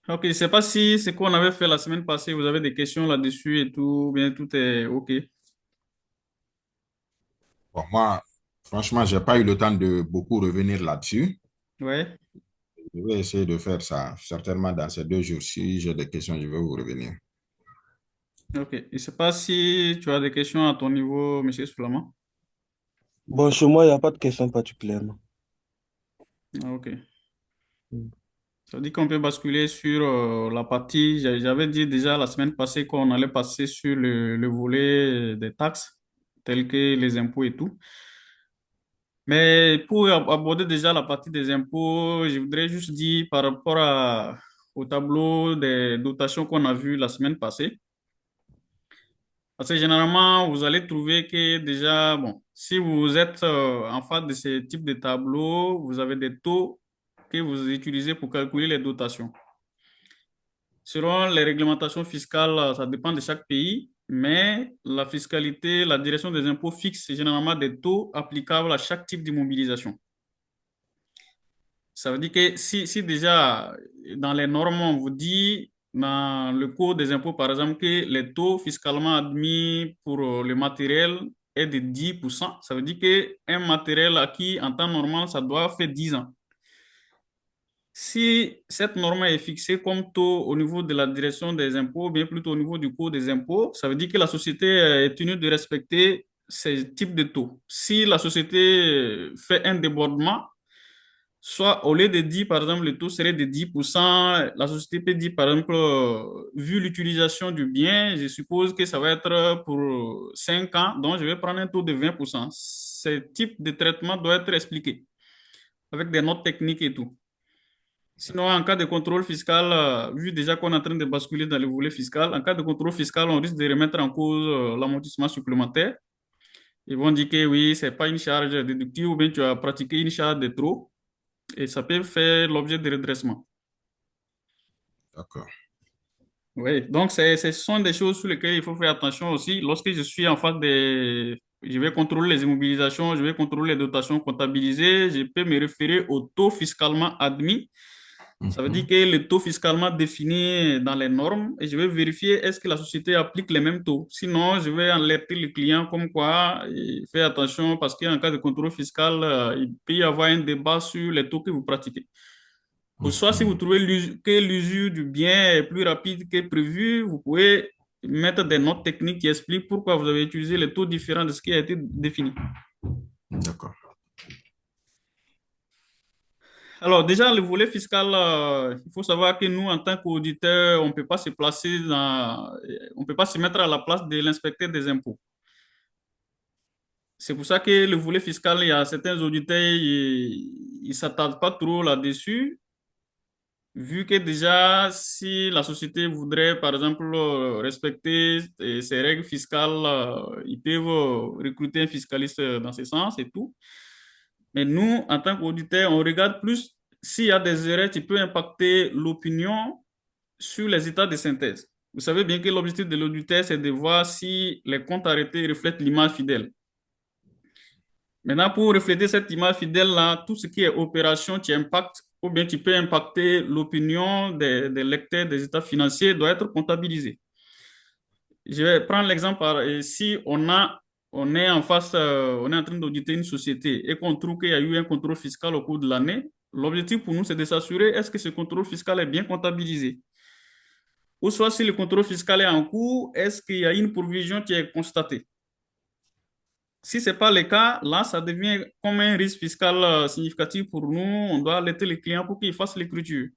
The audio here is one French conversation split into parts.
Ok, je ne sais pas si ce qu'on avait fait la semaine passée, vous avez des questions là-dessus et tout, bien tout est OK. Bon, moi, franchement, j'ai pas eu le temps de beaucoup revenir là-dessus. Ouais, Je vais essayer de faire ça certainement dans ces 2 jours. Si j'ai des questions, je vais vous revenir. ok. Je ne sais pas si tu as des questions à ton niveau, Monsieur Soulaman. Bon, chez moi, il n'y a pas de question particulièrement. Ah, ok. Mm. Ça veut dire qu'on peut basculer sur la partie, j'avais dit déjà la semaine passée qu'on allait passer sur le volet des taxes, telles que les impôts et tout. Mais pour aborder déjà la partie des impôts, je voudrais juste dire par rapport au tableau des dotations qu'on a vu la semaine passée. Parce que généralement, vous allez trouver que déjà, bon, si vous êtes en face de ce type de tableau, vous avez des taux que vous utilisez pour calculer les dotations. Selon les réglementations fiscales, ça dépend de chaque pays, mais la fiscalité, la direction des impôts fixe généralement des taux applicables à chaque type d'immobilisation. Ça veut dire que si déjà dans les normes, on vous dit dans le code des impôts, par exemple, que les taux fiscalement admis pour le matériel est de 10%, ça veut dire qu'un matériel acquis en temps normal, ça doit faire 10 ans. Si cette norme est fixée comme taux au niveau de la direction des impôts, bien plutôt au niveau du code des impôts, ça veut dire que la société est tenue de respecter ces types de taux. Si la société fait un débordement, soit au lieu de 10, par exemple, le taux serait de 10%, la société peut dire, par exemple, vu l'utilisation du bien, je suppose que ça va être pour 5 ans, donc je vais prendre un taux de 20%. Ce type de traitement doit être expliqué avec des notes techniques et tout. Sinon, en cas de contrôle fiscal, vu déjà qu'on est en train de basculer dans le volet fiscal, en cas de contrôle fiscal, on risque de remettre en cause l'amortissement supplémentaire. Ils vont dire que oui, c'est pas une charge déductible ou bien tu as pratiqué une charge de trop et ça peut faire l'objet de redressement. D'accord. Oui, donc ce sont des choses sur lesquelles il faut faire attention aussi. Lorsque je suis en face des... Je vais contrôler les immobilisations, je vais contrôler les dotations comptabilisées, je peux me référer au taux fiscalement admis. Ça veut dire Mhm. que le taux fiscalement défini dans les normes et je vais vérifier est-ce que la société applique les mêmes taux. Sinon, je vais alerter le client comme quoi il fait attention parce qu'en cas de contrôle fiscal, il peut y avoir un débat sur les taux que vous pratiquez. Ou soit si vous Mhm. trouvez que l'usure du bien est plus rapide que prévu, vous pouvez mettre des notes techniques qui expliquent pourquoi vous avez utilisé les taux différents de ce qui a été défini. D'accord. Alors déjà, le volet fiscal, il faut savoir que nous, en tant qu'auditeurs, on ne peut pas se placer on peut pas se mettre à la place de l'inspecteur des impôts. C'est pour ça que le volet fiscal, il y a certains auditeurs, ils ne s'attardent pas trop là-dessus. Vu que déjà, si la société voudrait, par exemple, respecter ses règles fiscales, ils peuvent recruter un fiscaliste dans ce sens et tout. Mais nous, en tant qu'auditeurs, on regarde plus s'il y a des erreurs qui peuvent impacter l'opinion sur les états de synthèse. Vous savez bien que l'objectif de l'auditeur, c'est de voir si les comptes arrêtés reflètent l'image fidèle. Maintenant, pour refléter cette image fidèle-là, tout ce qui est opération qui impacte ou bien qui peut impacter l'opinion des lecteurs des états financiers doit être comptabilisé. Je vais prendre l'exemple, si on est en face, on est en train d'auditer une société et qu'on trouve qu'il y a eu un contrôle fiscal au cours de l'année, l'objectif pour nous, c'est de s'assurer est-ce que ce contrôle fiscal est bien comptabilisé. Ou soit si le contrôle fiscal est en cours, est-ce qu'il y a une provision qui est constatée? Si ce n'est pas le cas, là, ça devient comme un risque fiscal significatif pour nous. On doit alerter les clients pour qu'ils fassent l'écriture.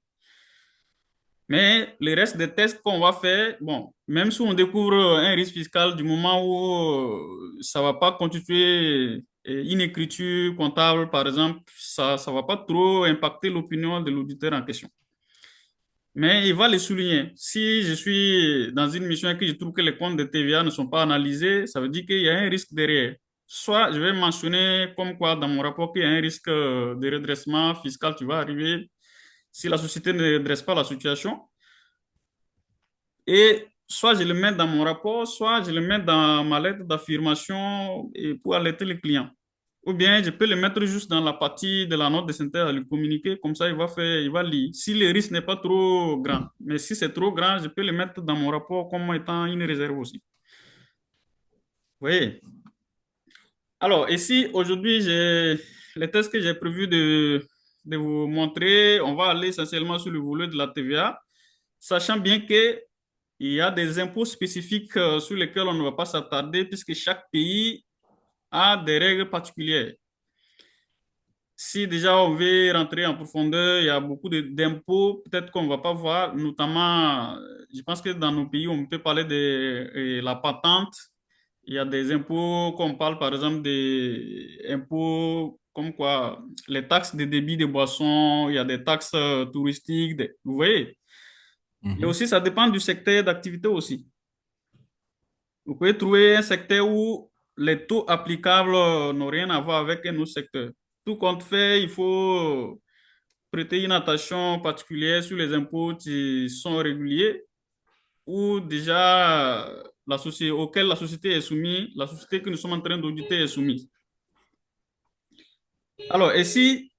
Mais le reste des tests qu'on va faire, bon, même si on découvre un risque fiscal du moment où ça ne va pas constituer une écriture comptable, par exemple, ça ne va pas trop impacter l'opinion de l'auditeur en question. Mais il va le souligner. Si je suis dans une mission et que je trouve que les comptes de TVA ne sont pas analysés, ça veut dire qu'il y a un risque derrière. Soit je vais mentionner comme quoi dans mon rapport qu'il y a un risque de redressement fiscal qui va arriver si la société ne redresse pas la situation. Et soit je le mets dans mon rapport, soit je le mets dans ma lettre d'affirmation et pour alerter le client. Ou bien je peux le mettre juste dans la partie de la note de synthèse à lui communiquer, comme ça il va lire. Si le risque n'est pas trop grand, mais si c'est trop grand, je peux le mettre dans mon rapport comme étant une réserve aussi. Vous voyez? Alors, ici, aujourd'hui, j'ai les tests que j'ai prévu de vous montrer. On va aller essentiellement sur le volet de la TVA, sachant bien que il y a des impôts spécifiques sur lesquels on ne va pas s'attarder, puisque chaque pays a des règles particulières. Si déjà on veut rentrer en profondeur, il y a beaucoup d'impôts, peut-être qu'on ne va pas voir, notamment, je pense que dans nos pays, on peut parler de la patente. Il y a des impôts, comme on parle par exemple des impôts comme quoi, les taxes de débit de boissons, il y a des taxes touristiques, vous voyez. Et Mhm. aussi, ça dépend du secteur d'activité aussi. Vous pouvez trouver un secteur où les taux applicables n'ont rien à voir avec un autre secteur. Tout compte fait, il faut prêter une attention particulière sur les impôts qui sont réguliers ou déjà la société auquel la société est soumise, la société que nous sommes en train d'auditer est soumise. Alors, ici,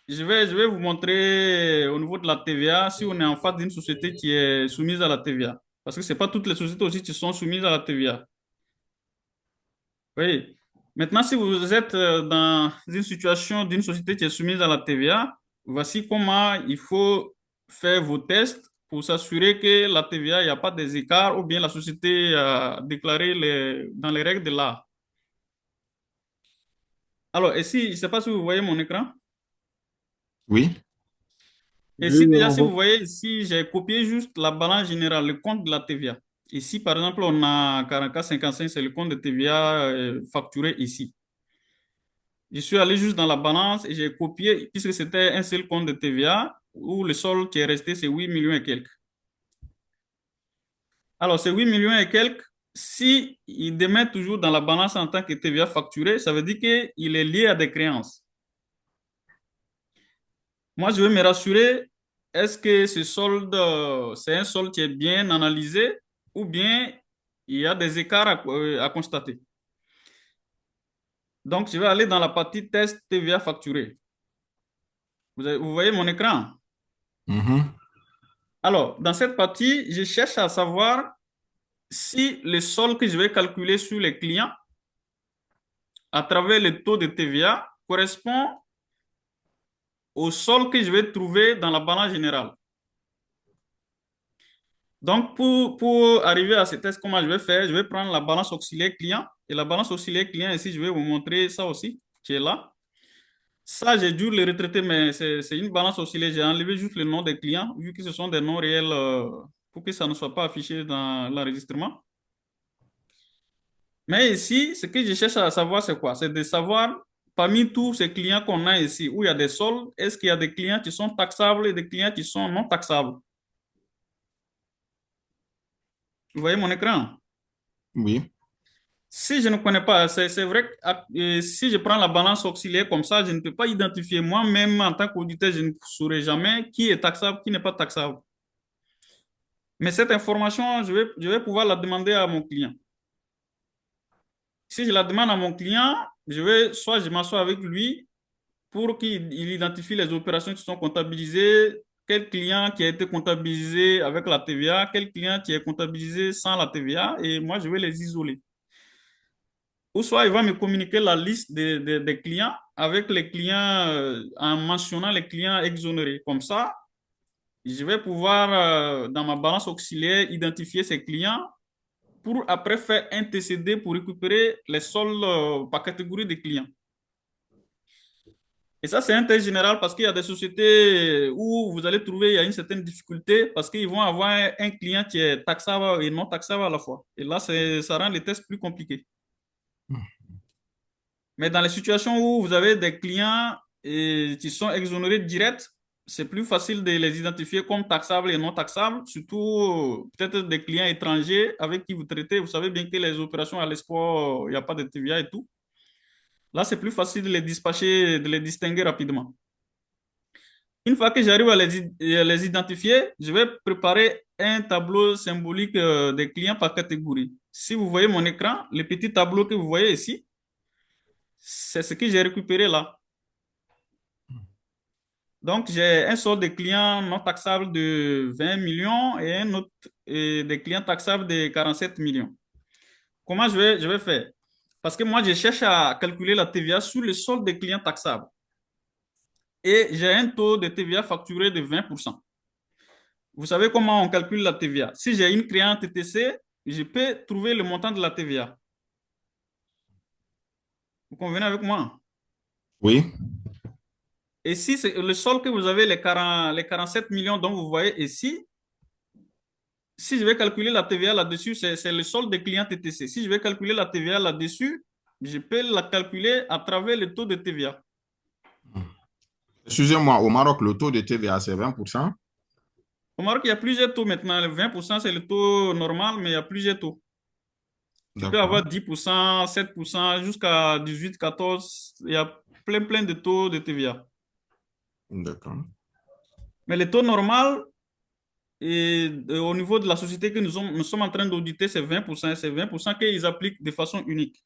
je vais vous montrer au niveau de la TVA si on est en face d'une société qui est soumise à la TVA. Parce que ce n'est pas toutes les sociétés aussi qui sont soumises à la TVA. Oui. Maintenant, si vous êtes dans une situation d'une société qui est soumise à la TVA, voici comment il faut faire vos tests pour s'assurer que la TVA, il n'y a pas des écarts ou bien la société a déclaré dans les règles de l'art. Alors, ici, je ne sais pas si vous voyez mon écran. Oui. Et Oui, si oui, déjà, on si vous voit. voyez ici, j'ai copié juste la balance générale, le compte de la TVA. Ici, par exemple, on a 44,55, c'est le compte de TVA facturé ici. Je suis allé juste dans la balance et j'ai copié, puisque c'était un seul compte de TVA, où le solde qui est resté, c'est 8 millions et quelques. Alors, ces 8 millions et quelques, si il demeure toujours dans la balance en tant que TVA facturé, ça veut dire qu'il est lié à des créances. Moi, je veux me rassurer, est-ce que ce solde, c'est un solde qui est bien analysé ou bien il y a des écarts à constater. Donc, je vais aller dans la partie test TVA facturé. Vous voyez mon écran? Mhm. Alors, dans cette partie, je cherche à savoir si le solde que je vais calculer sur les clients à travers le taux de TVA correspond au solde que je vais trouver dans la balance générale. Donc, pour arriver à ce test, comment je vais faire? Je vais prendre la balance auxiliaire client. Et la balance auxiliaire client, ici, je vais vous montrer ça aussi, qui est là. Ça, j'ai dû le retraiter, mais c'est une balance auxiliaire. J'ai enlevé juste le nom des clients, vu que ce sont des noms réels, pour que ça ne soit pas affiché dans l'enregistrement. Mais ici, ce que je cherche à savoir, c'est quoi? C'est de savoir, parmi tous ces clients qu'on a ici, où il y a des soldes, est-ce qu'il y a des clients qui sont taxables et des clients qui sont non taxables? Vous voyez mon écran? Oui. Si je ne connais pas, c'est vrai que si je prends la balance auxiliaire comme ça, je ne peux pas identifier moi-même en tant qu'auditeur, je ne saurais jamais qui est taxable, qui n'est pas taxable. Mais cette information, je vais pouvoir la demander à mon client. Si je la demande à mon client, soit je m'assois avec lui pour qu'il identifie les opérations qui sont comptabilisées, quel client qui a été comptabilisé avec la TVA, quel client qui est comptabilisé sans la TVA, et moi, je vais les isoler. Ou soit il va me communiquer la liste des clients avec les clients, en mentionnant les clients exonérés. Comme ça, je vais pouvoir, dans ma balance auxiliaire, identifier ces clients pour après faire un TCD pour récupérer les soldes par catégorie de clients. Et ça, c'est un test général parce qu'il y a des sociétés où vous allez trouver il y a une certaine difficulté parce qu'ils vont avoir un client qui est taxable et non taxable à la fois. Et là, ça rend les tests plus compliqués. Mais dans les situations où vous avez des clients qui sont exonérés direct, c'est plus facile de les identifier comme taxables et non taxables, surtout peut-être des clients étrangers avec qui vous traitez. Vous savez bien que les opérations à l'export, il n'y a pas de TVA et tout. Là, c'est plus facile de les dispatcher, de les distinguer rapidement. Une fois que j'arrive à les identifier, je vais préparer un tableau symbolique des clients par catégorie. Si vous voyez mon écran, le petit tableau que vous voyez ici, C'est ce que j'ai récupéré là. Donc, j'ai un solde de clients non taxables de 20 millions et un autre des clients taxables de 47 millions. Comment je vais faire? Parce que moi, je cherche à calculer la TVA sur le solde des clients taxables. Et j'ai un taux de TVA facturé de 20%. Vous savez comment on calcule la TVA? Si j'ai une créance TTC, je peux trouver le montant de la TVA. Vous convenez avec moi? Oui, Et si c'est le solde que vous avez, les 47 millions dont vous voyez ici, si je vais calculer la TVA là-dessus, c'est le solde des clients TTC. Si je vais calculer la TVA là-dessus, je peux la calculer à travers le taux de TVA. excusez-moi, au Maroc, le taux de TVA, c'est 20%. Au Maroc, il y a plusieurs taux maintenant. Le 20%, c'est le taux normal, mais il y a plusieurs taux. Tu peux D'accord, avoir 10%, 7%, jusqu'à 18, 14. Il y a plein de taux de TVA. d'accord. Mais le taux normal, au niveau de la société que nous sommes en train d'auditer, c'est 20%. C'est 20% qu'ils appliquent de façon unique.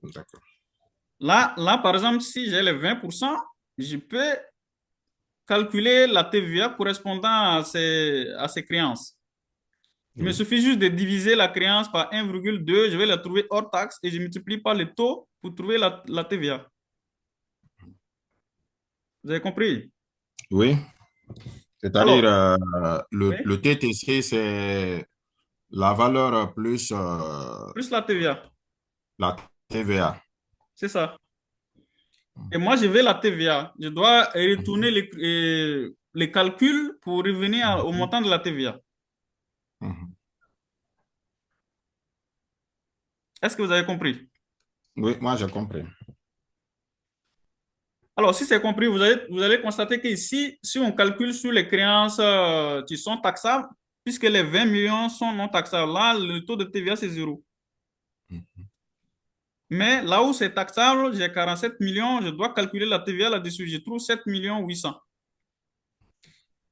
D'accord. Là, par exemple, si j'ai les 20%, je peux calculer la TVA correspondant à ces créances. Il me Oui. suffit juste de diviser la créance par 1,2, je vais la trouver hors taxe et je multiplie par le taux pour trouver la TVA. Vous avez compris? Oui. C'est-à-dire, Alors, le oui, TTC, c'est la valeur plus plus la TVA, la TVA. c'est ça. Et moi, je vais la TVA. Je dois retourner Mhm. les calculs pour revenir au Mhm. montant de la TVA. Mhm. Est-ce que vous avez compris? Oui, moi, j'ai compris. Alors, si c'est compris, vous allez constater qu'ici, si on calcule sur les créances qui sont taxables, puisque les 20 millions sont non taxables, là, le taux de TVA, c'est zéro. Mhm. Mais là où c'est taxable, j'ai 47 millions, je dois calculer la TVA là-dessus. Je trouve 7 millions 800.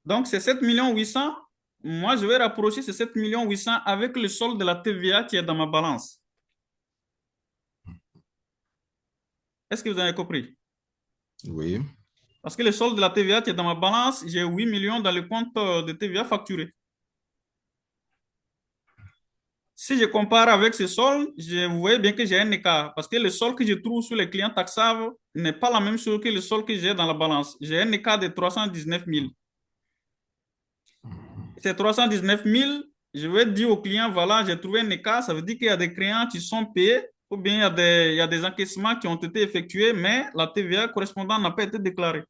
Donc, ces 7 millions 800, moi, je vais rapprocher ces 7 millions 800 avec le solde de la TVA qui est dans ma balance. Est-ce que vous avez compris? Oui. Parce que le solde de la TVA qui est dans ma balance, j'ai 8 millions dans le compte de TVA facturé. Si je compare avec ce solde, vous voyez bien que j'ai un écart. Parce que le solde que je trouve sur les clients taxables n'est pas la même chose que le solde que j'ai dans la balance. J'ai un écart de 319 000. Ces 319 000, je vais dire au client, voilà, j'ai trouvé un écart. Ça veut dire qu'il y a des clients qui sont payés ou bien il y a des encaissements qui ont été effectués, mais la TVA correspondante n'a pas été déclarée.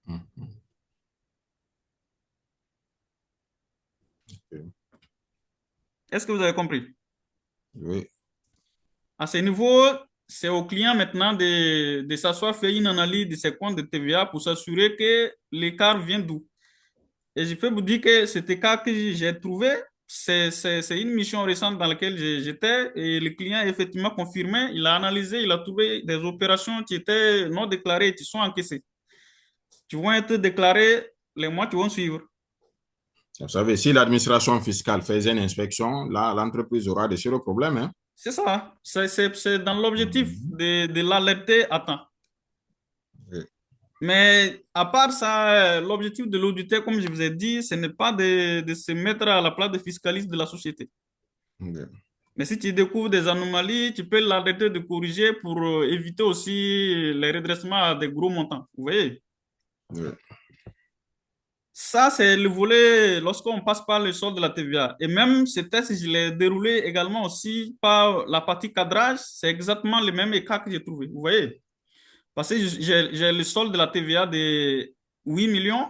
Mhm. Ok. Est-ce que vous avez compris? Oui. À ce niveau, c'est au client maintenant de s'asseoir, faire une analyse de ses comptes de TVA pour s'assurer que l'écart vient d'où. Et je peux vous dire que cet écart que j'ai trouvé, c'est une mission récente dans laquelle j'étais et le client a effectivement confirmé, il a analysé, il a trouvé des opérations qui étaient non déclarées et qui sont encaissées, qui vont être déclarées les mois qui vont suivre. Vous savez, si l'administration fiscale faisait une inspection, là, l'entreprise aura de sérieux problèmes, hein. C'est ça, c'est dans l'objectif Mhm. de l'alerter à temps. Oui. Mais à part ça, l'objectif de l'auditeur, comme je vous ai dit, ce n'est pas de se mettre à la place de fiscaliste de la société. Oui. Mais si tu découvres des anomalies, tu peux l'arrêter de corriger pour éviter aussi les redressements à des gros montants. Vous voyez? Oui. Ça, c'est le volet lorsqu'on passe par le solde de la TVA. Et même ce test, je l'ai déroulé également aussi par la partie cadrage. C'est exactement le même écart que j'ai trouvé. Vous voyez? Parce que j'ai le solde de la TVA de 8 millions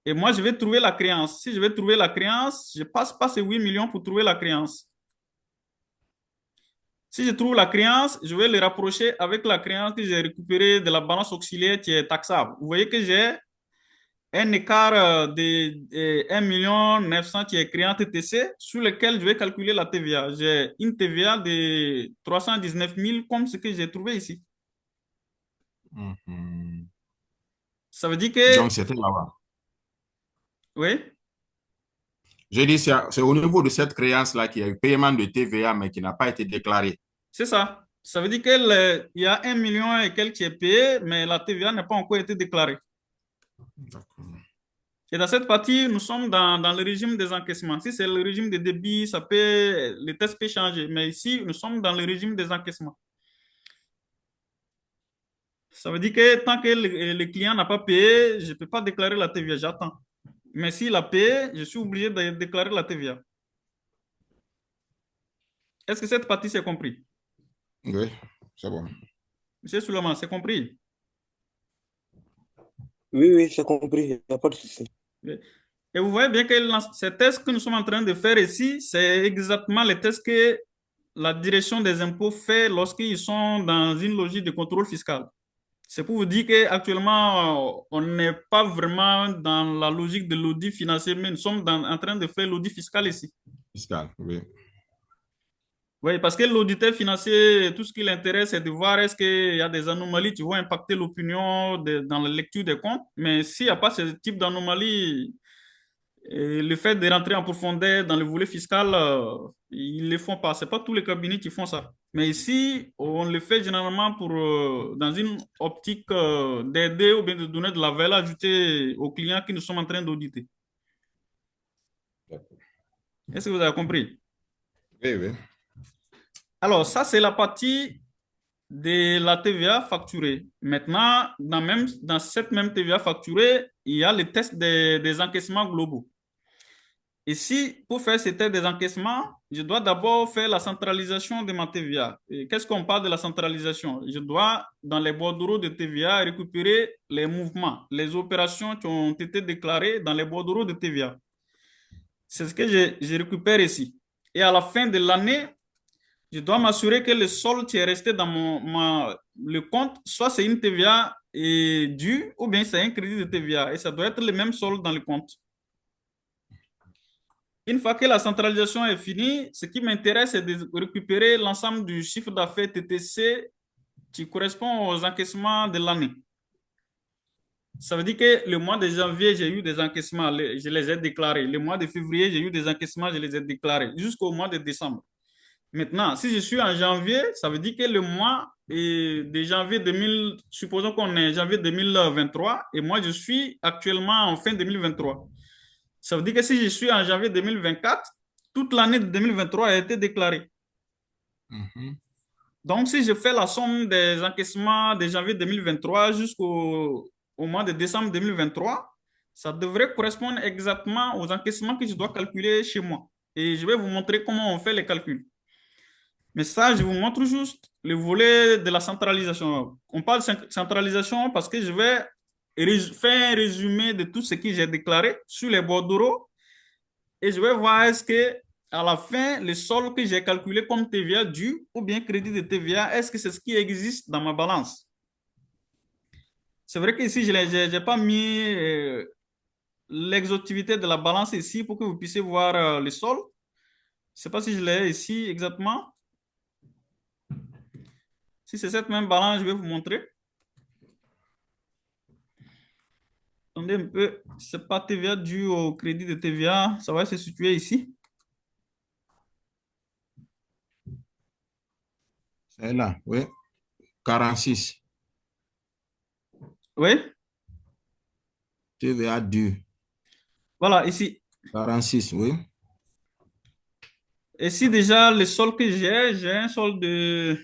et moi, je vais trouver la créance. Si je vais trouver la créance, je passe par ces 8 millions pour trouver la créance. Si je trouve la créance, je vais le rapprocher avec la créance que j'ai récupérée de la balance auxiliaire qui est taxable. Vous voyez que j'ai un écart de 1 million 900 qui est créé en TTC sur lequel je vais calculer la TVA. J'ai une TVA de 319 000 comme ce que j'ai trouvé ici. Mhm. Ça veut dire que, Donc, c'était là-bas. oui, J'ai dit, c'est au niveau de cette créance-là qu'il y a eu paiement de TVA, mais qui n'a pas été déclaré. c'est ça. Ça veut dire qu'il y a 1 million et quelques qui est payé, mais la TVA n'a pas encore été déclarée. D'accord. Et dans cette partie, nous sommes dans le régime des encaissements. Si c'est le régime des débits, les tests peuvent changer. Mais ici, nous sommes dans le régime des encaissements. Ça veut dire que tant que le client n'a pas payé, je ne peux pas déclarer la TVA, j'attends. Mais s'il a payé, je suis obligé de déclarer la TVA. Est-ce que cette partie c'est compris? Oui, c'est bon. Monsieur Souleymane, c'est compris? Oui, oui, c'est compris, il n'y a pas de souci. Et vous voyez bien que ces tests que nous sommes en train de faire ici, c'est exactement les tests que la direction des impôts fait lorsqu'ils sont dans une logique de contrôle fiscal. C'est pour vous dire qu'actuellement, on n'est pas vraiment dans la logique de l'audit financier, mais nous sommes en train de faire l'audit fiscal ici. Fiscal, oui. Oui, parce que l'auditeur financier, tout ce qui l'intéresse, c'est de voir est-ce qu'il y a des anomalies qui vont impacter l'opinion dans la lecture des comptes. Mais s'il n'y a pas ce type d'anomalie, le fait de rentrer en profondeur dans le volet fiscal, ils ne le font pas. Ce n'est pas tous les cabinets qui font ça. Mais ici, on le fait généralement dans une optique d'aider ou bien de donner de la valeur ajoutée aux clients que nous sommes en train d'auditer. D'accord. Est-ce que vous avez compris? Oui, oui. Alors, ça, c'est la partie de la TVA facturée. Maintenant, dans cette même TVA facturée, il y a le test des encaissements globaux. Ici, pour faire ce test des encaissements, je dois d'abord faire la centralisation de ma TVA. Et qu'est-ce qu'on parle de la centralisation? Je dois, dans les bordereaux de TVA, récupérer les mouvements, les opérations qui ont été déclarées dans les bordereaux de TVA. C'est ce que je récupère ici. Et à la fin de l'année, je dois m'assurer que le solde qui est resté dans le compte, soit c'est une TVA due ou bien c'est un crédit de TVA. Et ça doit être le même solde dans le compte. Une fois que la centralisation est finie, ce qui m'intéresse, c'est de récupérer l'ensemble du chiffre d'affaires TTC qui correspond aux encaissements de l'année. Ça veut dire que le mois de janvier, j'ai eu des encaissements, je les ai déclarés. Le mois de février, j'ai eu des encaissements, je les ai déclarés jusqu'au mois de décembre. Maintenant, si je suis en janvier, ça veut dire que le mois de janvier 2000, supposons qu'on est janvier 2023, et moi je suis actuellement en fin 2023. Ça veut dire que si je suis en janvier 2024, toute l'année de 2023 a été déclarée. Mhm. Donc, si je fais la somme des encaissements de janvier 2023 jusqu'au mois de décembre 2023, ça devrait correspondre exactement aux encaissements que je dois calculer chez moi. Et je vais vous montrer comment on fait les calculs. Mais ça, je vous montre juste le volet de la centralisation. On parle de centralisation parce que je vais faire un résumé de tout ce que j'ai déclaré sur les bordereaux et je vais voir est-ce que à la fin, le solde que j'ai calculé comme TVA dû ou bien crédit de TVA, est-ce que c'est ce qui existe dans ma balance? C'est vrai que ici, je n'ai pas mis l'exhaustivité de la balance ici pour que vous puissiez voir le solde. Je ne sais pas si je l'ai ici exactement. Si c'est cette même balance, je vais vous montrer. Attendez un peu, c'est pas TVA dû au crédit de TVA, ça va se situer ici. C'est là, oui. 46. Oui, TVA dû. voilà, ici. 46, oui. Ici, déjà, le solde que j'ai un solde de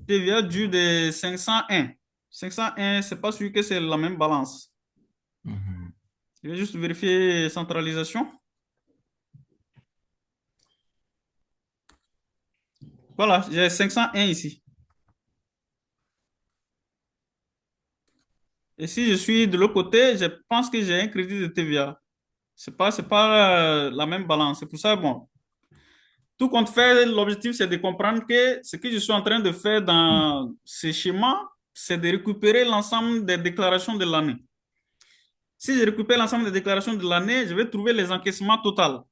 TVA dû de 501. 501, c'est pas sûr que c'est la même balance. Mhm. Je vais juste vérifier centralisation. Voilà, j'ai 501 ici. Et si je suis de l'autre côté, je pense que j'ai un crédit de TVA. C'est pas la même balance. C'est pour ça, bon, tout compte fait, l'objectif, c'est de comprendre que ce que je suis en train de faire dans ce schéma, c'est de récupérer l'ensemble des déclarations de l'année. Si je récupère l'ensemble des déclarations de l'année, je vais trouver les encaissements totaux.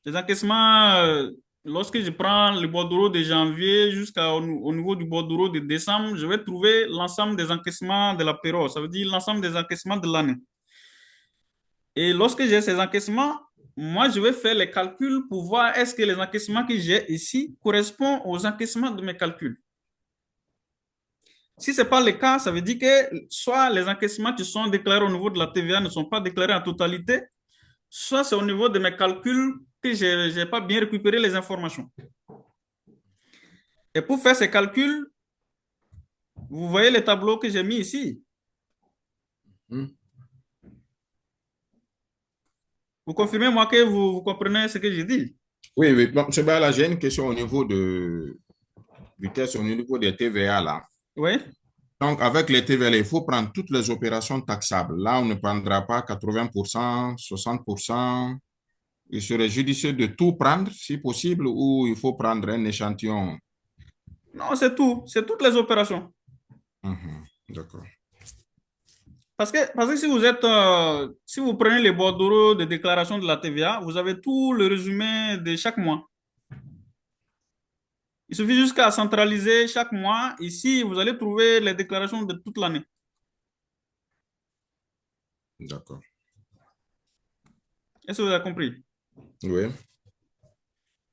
Les encaissements, lorsque je prends le bordereau de janvier jusqu'au niveau du bordereau de décembre, je vais trouver l'ensemble des encaissements de la période. Ça veut dire l'ensemble des encaissements de l'année. Et lorsque j'ai ces encaissements, moi, je vais faire les calculs pour voir est-ce que les encaissements que j'ai ici correspondent aux encaissements de mes calculs. Si ce n'est pas le cas, ça veut dire que soit les encaissements qui sont déclarés au niveau de la TVA ne sont pas déclarés en totalité, soit c'est au niveau de mes calculs que je n'ai pas bien récupéré les informations. Et pour faire ces calculs, vous voyez les tableaux que j'ai mis ici. Mhm. Vous confirmez, moi, que vous comprenez ce que je dis? Oui, oui. Bon, là, j'ai une question au niveau de vitesse, au niveau des TVA là. Oui. Donc, avec les TVA, il faut prendre toutes les opérations taxables. Là, on ne prendra pas 80%, 60%. Il serait judicieux de tout prendre, si possible, ou il faut prendre un échantillon. Non, c'est tout. C'est toutes les opérations. Mhm. D'accord. Parce que si vous prenez les bordereaux de déclaration de la TVA, vous avez tout le résumé de chaque mois. Il suffit jusqu'à centraliser chaque mois. Ici, vous allez trouver les déclarations de toute l'année. D'accord. Est-ce que vous avez compris? Oui.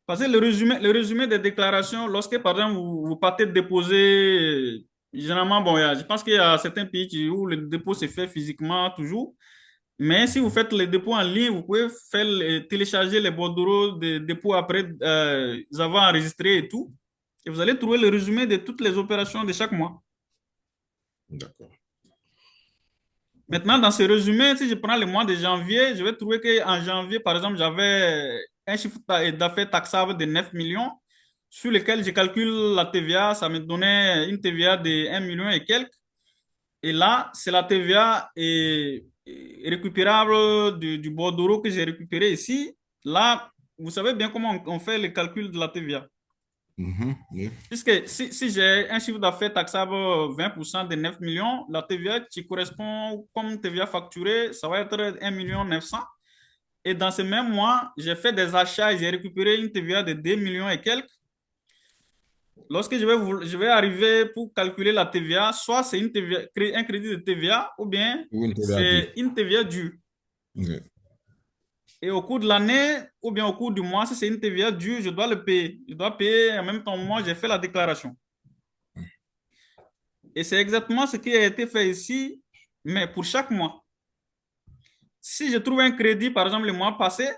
Parce que le résumé des déclarations, lorsque, par exemple, vous partez déposer, généralement, bon, je pense qu'il y a certains pays où le dépôt se fait physiquement toujours. Mais si vous faites les dépôts en ligne, vous pouvez télécharger les bordereaux de dépôt après avoir enregistré et tout. Et vous allez trouver le résumé de toutes les opérations de chaque mois. D'accord. Maintenant, dans ce résumé, si je prends le mois de janvier, je vais trouver qu'en janvier, par exemple, j'avais un chiffre d'affaires taxable de 9 millions, sur lequel je calcule la TVA, ça me donnait une TVA de 1 million et quelques. Et là, c'est la TVA récupérable du bordereau que j'ai récupéré ici. Là, vous savez bien comment on fait le calcul de la TVA. Mhm. Oui. Puisque si j'ai un chiffre d'affaires taxable 20% de 9 millions, la TVA qui correspond comme TVA facturée, ça va être 1 million 900. Et dans ce même mois, j'ai fait des achats et j'ai récupéré une TVA de 2 millions et quelques. Lorsque je vais arriver pour calculer la TVA, soit c'est une TVA, un crédit de TVA ou bien Ou une TVA due. c'est une TVA due. Oui. Et au cours de l'année ou bien au cours du mois, si c'est une TVA due, je dois le payer. Je dois payer en même temps, moi, j'ai fait la déclaration. Et c'est exactement ce qui a été fait ici, mais pour chaque mois. Si je trouve un crédit, par exemple, le mois passé,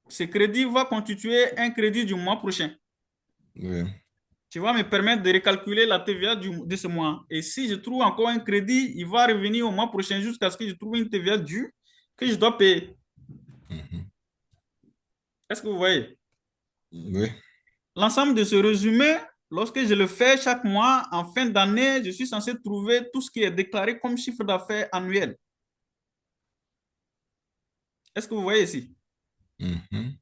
ce crédit va constituer un crédit du mois prochain. Oui. Tu vas me permettre de recalculer la TVA de ce mois. Et si je trouve encore un crédit, il va revenir au mois prochain jusqu'à ce que je trouve une TVA due que je dois payer. Mhm. Est-ce que vous voyez? Oui. L'ensemble de ce résumé, lorsque je le fais chaque mois, en fin d'année, je suis censé trouver tout ce qui est déclaré comme chiffre d'affaires annuel. Est-ce que vous voyez ici? Mhm.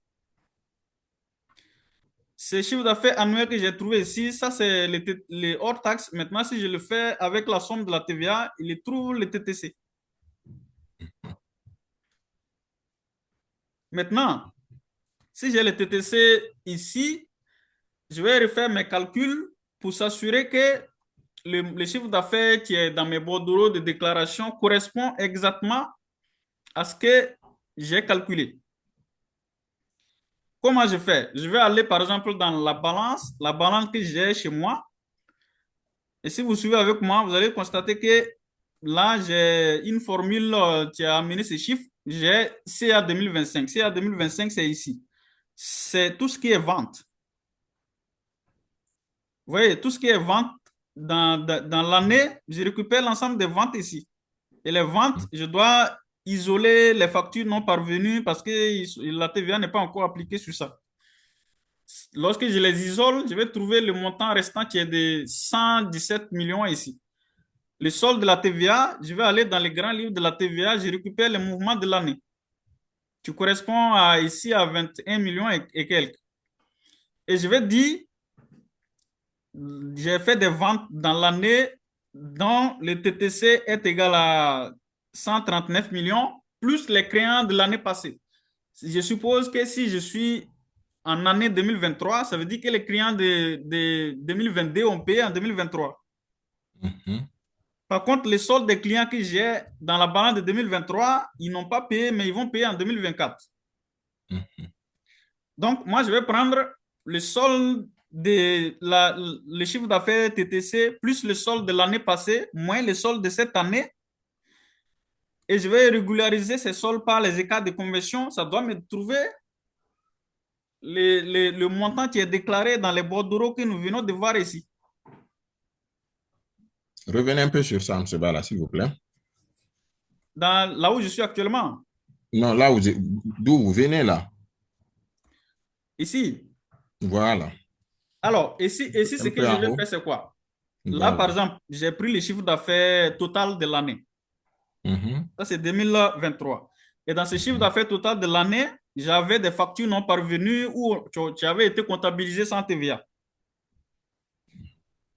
Ce chiffre d'affaires annuel que j'ai trouvé ici, ça c'est les hors taxes. Maintenant, si je le fais avec la somme de la TVA, il trouve le TTC. Maintenant, si j'ai le TTC ici, je vais refaire mes calculs pour s'assurer que le chiffre d'affaires qui est dans mes bordereaux de déclaration correspond exactement à ce que j'ai calculé. Comment je fais? Je vais aller par exemple dans la balance que j'ai chez moi. Et si vous suivez avec moi, vous allez constater que là, j'ai une formule qui a amené ces chiffres. J'ai CA 2025. CA 2025, c'est ici. C'est tout ce qui est vente. Vous voyez, tout ce qui est vente dans l'année, je récupère l'ensemble des ventes ici. Et les ventes, je dois isoler les factures non parvenues parce que la TVA n'est pas encore appliquée sur ça. Lorsque je les isole, je vais trouver le montant restant qui est de 117 millions ici. Le solde de la TVA, je vais aller dans les grands livres de la TVA, je récupère le mouvement de l'année, qui correspond ici à 21 millions et quelques. Et je vais dire, j'ai fait des ventes dans l'année dont le TTC est égal à 139 millions, plus les créances de l'année passée. Je suppose que si je suis en année 2023, ça veut dire que les clients de 2022 ont payé en 2023. Mhm. Par contre, les soldes des clients que j'ai dans la balance de 2023, ils n'ont pas payé, mais ils vont payer en 2024. Mhm. Donc, moi, je vais prendre le solde le chiffre d'affaires TTC plus le solde de l'année passée, moins le solde de cette année. Et je vais régulariser ces soldes par les écarts de conversion. Ça doit me trouver le montant qui est déclaré dans les bordereaux que nous venons de voir ici. Revenez un peu sur ça, M. Bala, s'il vous plaît. Là où je suis actuellement. Non, là d'où vous venez là. Ici. Voilà. Alors, ici, ce Un que peu je en vais haut. faire, c'est quoi? Là, par Voilà. exemple, j'ai pris le chiffre d'affaires total de l'année. Mhm. Ça, c'est 2023. Et dans ce chiffre d'affaires total de l'année, j'avais des factures non parvenues où tu avais été comptabilisé sans TVA.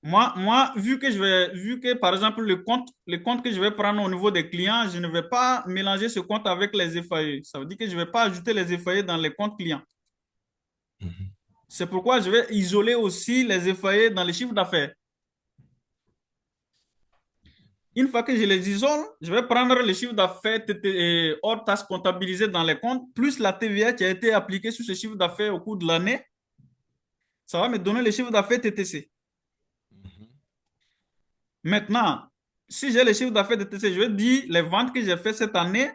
Vu que, par exemple, le compte que je vais prendre au niveau des clients, je ne vais pas mélanger ce compte avec les FAE. Ça veut dire que je ne vais pas ajouter les FAE dans les comptes clients. Mhm. C'est pourquoi je vais isoler aussi les FAE dans les chiffres d'affaires. Une fois que je les isole, je vais prendre le chiffre d'affaires hors taxe comptabilisé dans les comptes, plus la TVA qui a été appliquée sur ce chiffre d'affaires au cours de l'année. Ça va me donner le chiffre d'affaires TTC. Maintenant, si j'ai le chiffre d'affaires TTC, je vais dire les ventes que j'ai faites cette année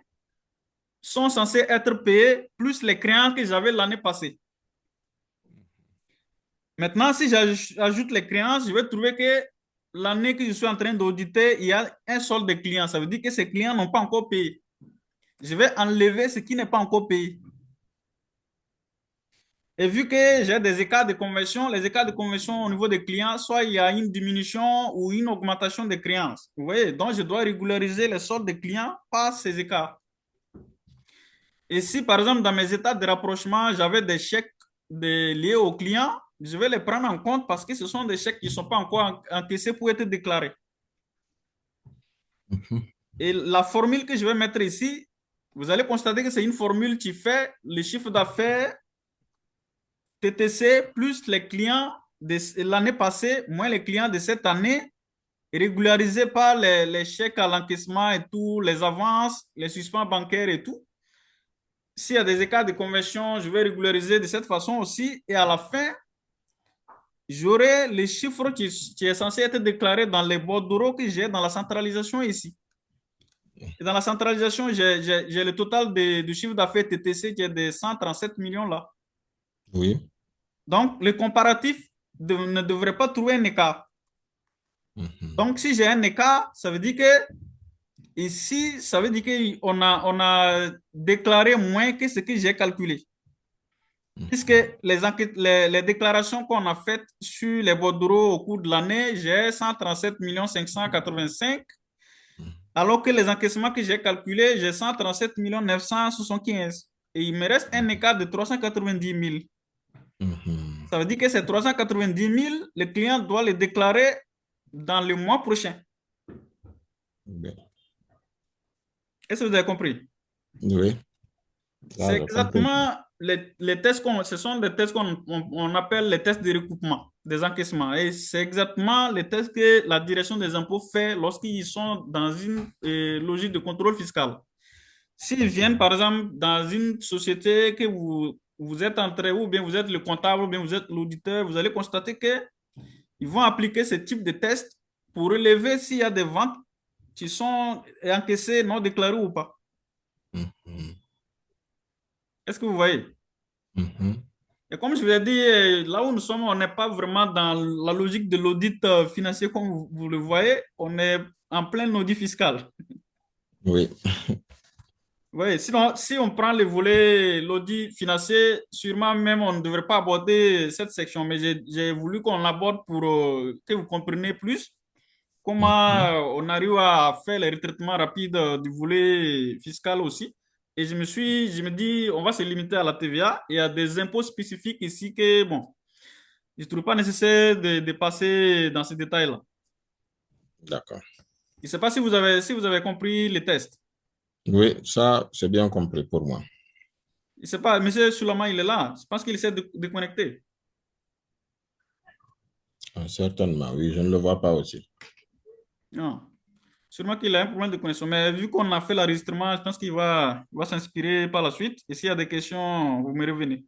sont censées être payées plus les créances que j'avais l'année passée. Maintenant, si j'ajoute les créances, je vais trouver que l'année que je suis en train d'auditer, il y a un solde de clients. Ça veut dire que ces clients n'ont pas encore payé. Je vais enlever ce qui n'est pas encore payé. Et vu que j'ai des écarts de conversion, les écarts de conversion au niveau des clients, soit il y a une diminution ou une augmentation des créances. Vous voyez, donc je dois régulariser les soldes des clients par ces écarts. Et si, par exemple, dans mes états de rapprochement, j'avais des chèques liés aux clients, je vais les prendre en compte parce que ce sont des chèques qui ne sont pas encore encaissés pour être déclarés. Mhm. Et la formule que je vais mettre ici, vous allez constater que c'est une formule qui fait le chiffre d'affaires TTC plus les clients de l'année passée, moins les clients de cette année, régularisés par les chèques à l'encaissement et tout, les avances, les suspens bancaires et tout. S'il y a des écarts de conversion, je vais régulariser de cette façon aussi. Et à la fin, j'aurai les chiffres qui est censé être déclaré dans les bordereaux que j'ai dans la centralisation ici. Et dans la centralisation, j'ai le total du chiffre d'affaires TTC qui est de 137 millions là. Oui. Donc, le comparatif ne devrait pas trouver un écart. Mhm. Donc, si j'ai un écart, ça veut dire que ici, ça veut dire on a déclaré moins que ce que j'ai calculé. Puisque Mhm. les déclarations qu'on a faites sur les bordereaux au cours de l'année, j'ai 137 585, alors que les encaissements que j'ai calculés, j'ai 137 975. Et il me reste un écart de 390 000. Mhm. Ça veut dire que ces 390 000, le client doit les déclarer dans le mois prochain. Bien. Est-ce que vous avez compris? Oui, là, C'est j'ai compris. exactement les tests ce sont des tests qu'on appelle les tests de recoupement des encaissements. Et c'est exactement les tests que la direction des impôts fait lorsqu'ils sont dans une logique de contrôle fiscal. S'ils viennent, par exemple, dans une société que vous êtes entré, ou bien vous êtes le comptable, ou bien vous êtes l'auditeur, vous allez constater que ils vont appliquer ce type de test pour relever s'il y a des ventes qui sont encaissées, non déclarées ou pas. Mhm. Est-ce que vous voyez? Mhm. Et comme je vous ai dit, là où nous sommes, on n'est pas vraiment dans la logique de l'audit financier comme vous le voyez, on est en plein audit fiscal. Oui. Oui, sinon, si on prend le volet l'audit financier, sûrement même on ne devrait pas aborder cette section, mais j'ai voulu qu'on l'aborde pour que vous compreniez plus comment Mhm. on arrive à faire les retraitements rapides du volet fiscal aussi. Et je me dis, on va se limiter à la TVA. Il y a des impôts spécifiques ici que, bon, je ne trouve pas nécessaire de passer dans ces détails-là. D'accord. Je ne sais pas si vous avez compris les tests. Oui, ça, c'est bien compris pour moi. Je ne sais pas, monsieur Soulama, il est là. Je pense qu'il essaie de connecter. Ah, certainement, oui, je ne le vois pas aussi. Non. Sûrement qu'il a un problème de connexion, mais vu qu'on a fait l'enregistrement, je pense qu'il va s'inspirer par la suite. Et s'il y a des questions, vous me revenez.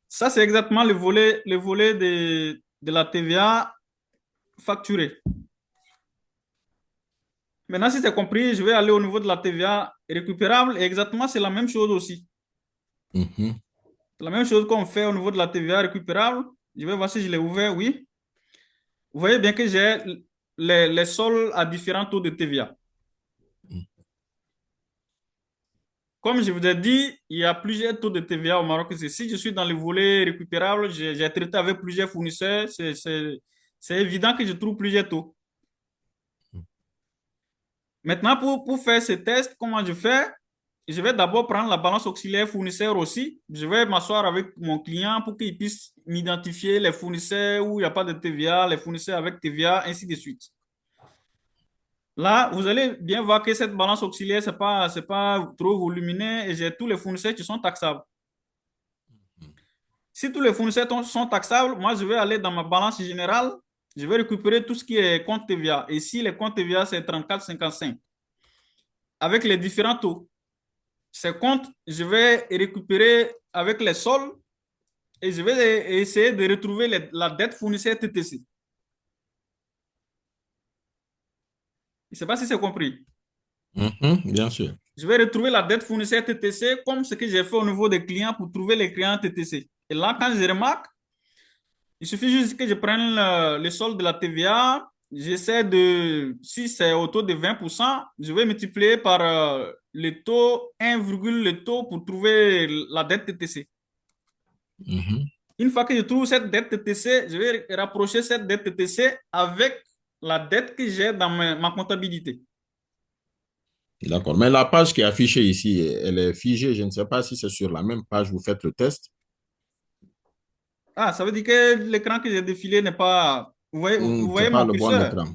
Ça, c'est exactement le volet de la TVA facturée. Maintenant, si c'est compris, je vais aller au niveau de la TVA récupérable. Et exactement, c'est la même chose aussi. Mhm. C'est la même chose qu'on fait au niveau de la TVA récupérable. Je vais voir si je l'ai ouvert, oui. Vous voyez bien que j'ai les sols à différents taux de TVA. Comme je vous ai dit, il y a plusieurs taux de TVA au Maroc. Si je suis dans le volet récupérable, j'ai traité avec plusieurs fournisseurs. C'est évident que je trouve plusieurs taux. Maintenant, pour faire ce test, comment je fais? Je vais d'abord prendre la balance auxiliaire fournisseur aussi. Je vais m'asseoir avec mon client pour qu'il puisse m'identifier les fournisseurs où il n'y a pas de TVA, les fournisseurs avec TVA, ainsi de suite. Là, vous allez bien voir que cette balance auxiliaire, c'est pas trop volumineux et j'ai tous les fournisseurs qui sont taxables. Si tous les fournisseurs sont taxables, moi, je vais aller dans ma balance générale, je vais récupérer tout ce qui est compte TVA. Et si les comptes TVA, c'est 34,55, avec les différents taux, ces comptes, je vais récupérer avec les soldes et je vais essayer de retrouver la dette fournisseur TTC. Je ne sais pas si c'est compris. Mhm, bien sûr. Je vais retrouver la dette fournisseur TTC comme ce que j'ai fait au niveau des clients pour trouver les clients TTC. Et là, quand je remarque, il suffit juste que je prenne le solde de la TVA. J'essaie de, si c'est au taux de 20%, je vais multiplier par le taux, 1, le taux pour trouver la dette TTC. Mhm. Une fois que je trouve cette dette TTC, je vais rapprocher cette dette TTC avec la dette que j'ai dans ma comptabilité. D'accord. Mais la page qui est affichée ici, elle est figée. Je ne sais pas si c'est sur la même page, vous faites le test. Ah, ça veut dire que l'écran que j'ai défilé n'est pas... Vous voyez C'est pas mon le bon curseur? écran.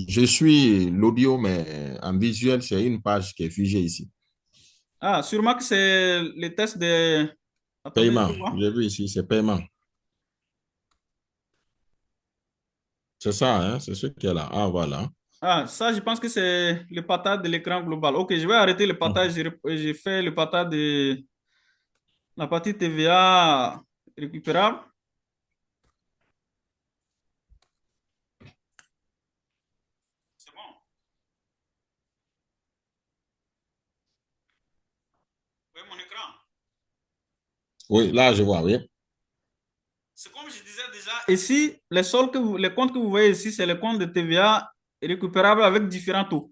Je suis l'audio, mais en visuel, c'est une page qui est figée ici. Ah, sûrement que c'est le test de... Attendez, je Paiement. vais voir. J'ai vu ici, c'est paiement. C'est ça, hein? C'est ce qui est là. Ah, voilà. Ah, ça, je pense que c'est le partage de l'écran global. Ok, je vais arrêter le Mhm. partage. J'ai fait le partage de la partie TVA récupérable. C'est bon. Vous voyez mon écran? Oui, là, je vois, oui. C'est comme je disais déjà. Ici, les comptes que vous voyez ici, c'est les comptes de TVA récupérables avec différents taux.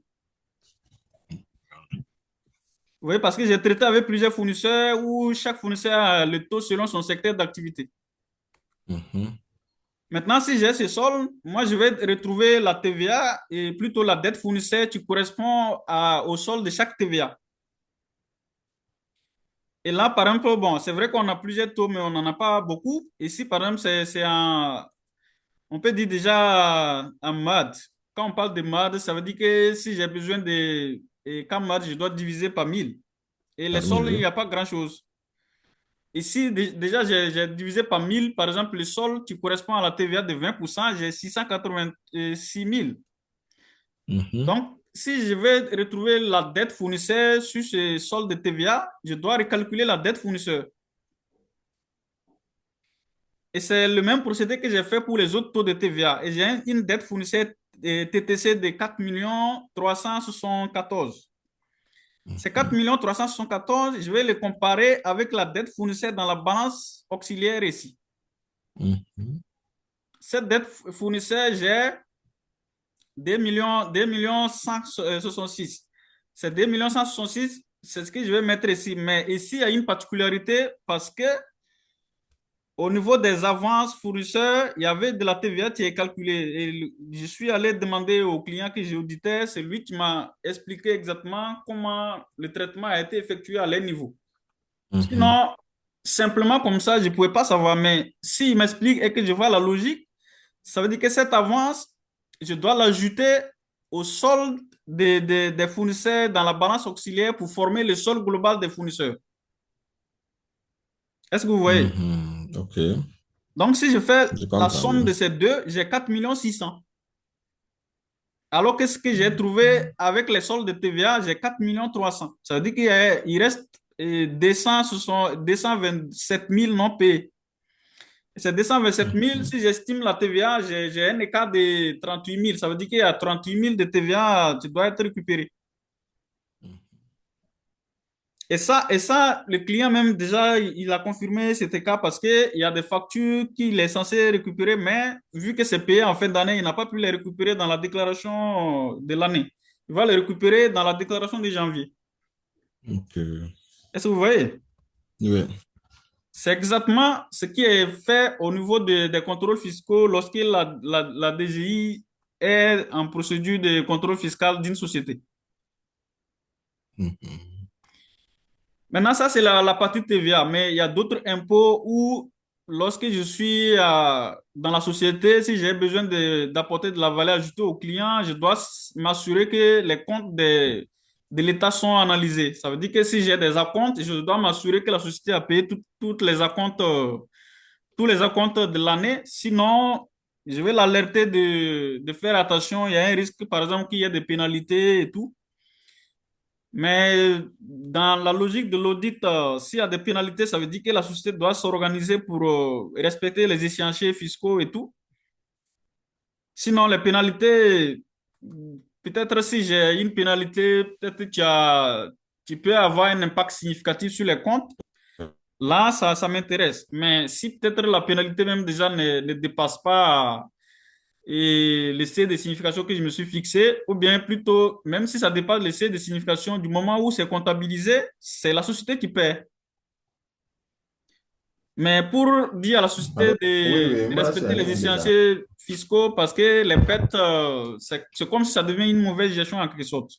Vous voyez, parce que j'ai traité avec plusieurs fournisseurs où chaque fournisseur a le taux selon son secteur d'activité. Mhm. Maintenant, si j'ai ce solde, moi, je vais retrouver la TVA et plutôt la dette fournisseur qui correspond au solde de chaque TVA. Et là, par exemple, bon, c'est vrai qu'on a plusieurs taux, mais on n'en a pas beaucoup. Ici, par exemple, on peut dire déjà en MAD. Quand on parle de MAD, ça veut dire que si j'ai besoin et quand MAD, je dois diviser par 1000. Et les Parmi, soldes, il n'y oui. a pas grand-chose. Ici, déjà, j'ai divisé par 1000. Par exemple, le solde qui correspond à la TVA de 20%, j'ai 686 000. Mhm. Donc, si je vais retrouver la dette fournisseur sur ce solde de TVA, je dois recalculer la dette fournisseur. Et c'est le même procédé que j'ai fait pour les autres taux de TVA. Et j'ai une dette fournisseur TTC de 4 374. Ces 4 Mhm. 374, je vais les comparer avec la dette fournisseur dans la balance auxiliaire ici. Mhm. Cette dette fournisseur, j'ai 2 166. Ces 2 166, c'est ce que je vais mettre ici. Mais ici, il y a une particularité parce que au niveau des avances fournisseurs, il y avait de la TVA qui est calculée. Et je suis allé demander au client que j'ai audité, c'est lui qui m'a expliqué exactement comment le traitement a été effectué à leur niveau. Mhm. Sinon, simplement comme ça, je ne pouvais pas savoir. Mais s'il m'explique et que je vois la logique, ça veut dire que cette avance, je dois l'ajouter au solde des fournisseurs dans la balance auxiliaire pour former le solde global des fournisseurs. Est-ce que vous voyez? Mhm. OK, Donc, si je fais je la comprends, somme oui. de ces deux, j'ai 4 600 000. Alors que ce que j'ai trouvé avec les soldes de TVA, j'ai 4 300 000. Ça veut dire qu'il reste 200, ce sont 227 000 non payés. Ces 227 000, Mhm. si j'estime la TVA, j'ai un écart de 38 000. Ça veut dire qu'il y a 38 000 de TVA, tu dois être récupéré. Et ça, le client même déjà, il a confirmé cet écart parce qu'il y a des factures qu'il est censé récupérer, mais vu que c'est payé en fin d'année, il n'a pas pu les récupérer dans la déclaration de l'année. Il va les récupérer dans la déclaration de janvier. Ok. Est-ce que vous voyez? Oui. C'est exactement ce qui est fait au niveau des contrôles fiscaux lorsque la DGI est en procédure de contrôle fiscal d'une société. Mhm. Maintenant, ça, c'est la partie TVA, mais il y a d'autres impôts où, lorsque je suis dans la société, si j'ai besoin d'apporter de la valeur ajoutée au client, je dois m'assurer que les comptes de l'État sont analysés. Ça veut dire que si j'ai des acomptes, je dois m'assurer que la société a payé toutes les acomptes, tous les acomptes de l'année. Sinon, je vais l'alerter de faire attention. Il y a un risque, par exemple, qu'il y ait des pénalités et tout. Mais dans la logique de l'audit, s'il y a des pénalités, ça veut dire que la société doit s'organiser pour respecter les échéanciers fiscaux et tout. Sinon, les pénalités, peut-être si j'ai une pénalité, peut-être tu peux avoir un impact significatif sur les comptes. Là, ça m'intéresse. Mais si peut-être la pénalité même déjà ne dépasse pas et le seuil de signification que je me suis fixé, ou bien plutôt, même si ça dépasse le seuil de signification, du moment où c'est comptabilisé, c'est la société qui paie. Mais pour dire à la société Alors, oui, oui, de moi, c'est respecter les un déjà. échéanciers fiscaux, parce que les pertes, c'est comme si ça devient une mauvaise gestion en quelque sorte.